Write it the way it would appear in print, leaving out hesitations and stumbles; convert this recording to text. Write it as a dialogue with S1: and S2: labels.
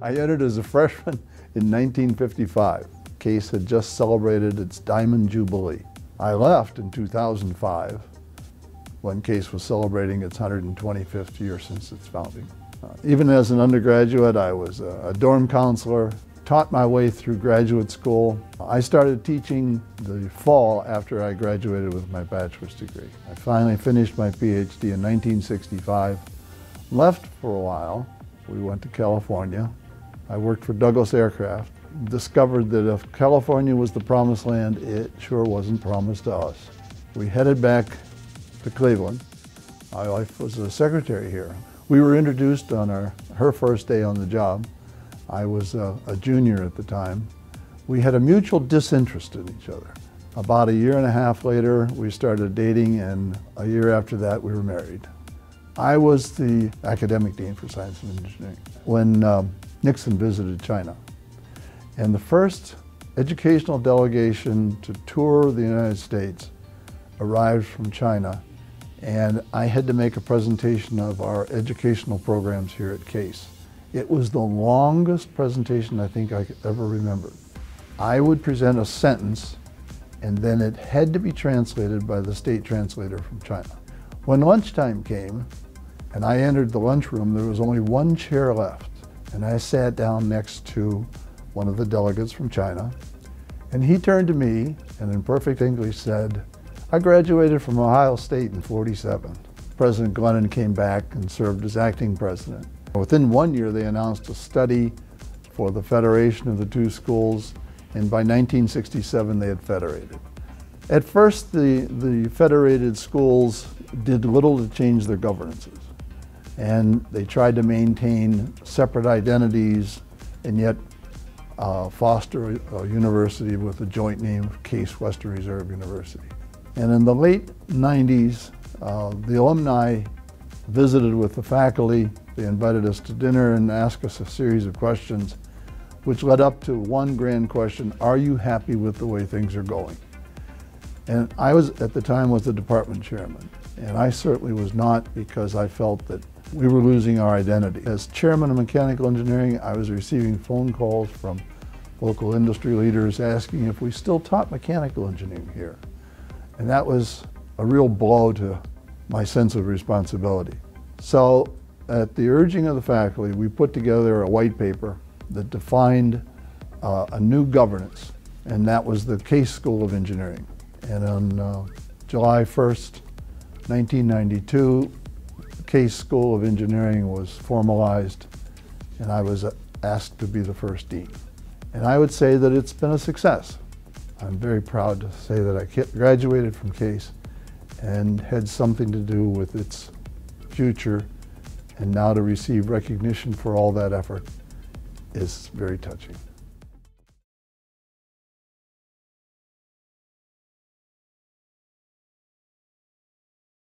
S1: I entered as a freshman in 1955. Case had just celebrated its Diamond Jubilee. I left in 2005 when Case was celebrating its 125th year since its founding. Even as an undergraduate, I was a dorm counselor, taught my way through graduate school. I started teaching the fall after I graduated with my bachelor's degree. I finally finished my PhD in 1965, left for a while. We went to California. I worked for Douglas Aircraft, discovered that if California was the promised land, it sure wasn't promised to us. We headed back to Cleveland. My wife was a secretary here. We were introduced on her first day on the job. I was a junior at the time. We had a mutual disinterest in each other. About a year and a half later, we started dating, and a year after that, we were married. I was the academic dean for science and engineering when Nixon visited China. And the first educational delegation to tour the United States arrived from China, and I had to make a presentation of our educational programs here at Case. It was the longest presentation I think I could ever remember. I would present a sentence, and then it had to be translated by the state translator from China. When lunchtime came, and I entered the lunchroom, there was only one chair left, and I sat down next to one of the delegates from China, and he turned to me and in perfect English said, "I graduated from Ohio State in '47. President Glennon came back and served as acting president. Within 1 year, they announced a study for the federation of the two schools, and by 1967, they had federated. At first, the federated schools did little to change their governances, and they tried to maintain separate identities and yet foster a university with a joint name of Case Western Reserve University. And in the late 90s, the alumni visited with the faculty. They invited us to dinner and asked us a series of questions, which led up to one grand question: are you happy with the way things are going? And I was, at the time, was the department chairman. And I certainly was not, because I felt that we were losing our identity. As chairman of mechanical engineering, I was receiving phone calls from local industry leaders asking if we still taught mechanical engineering here. And that was a real blow to my sense of responsibility. So at the urging of the faculty, we put together a white paper that defined a new governance, and that was the Case School of Engineering. And on July 1st, 1992, the Case School of Engineering was formalized, and I was asked to be the first dean. And I would say that it's been a success. I'm very proud to say that I graduated from Case and had something to do with its future, and now to receive recognition for all that effort is very touching.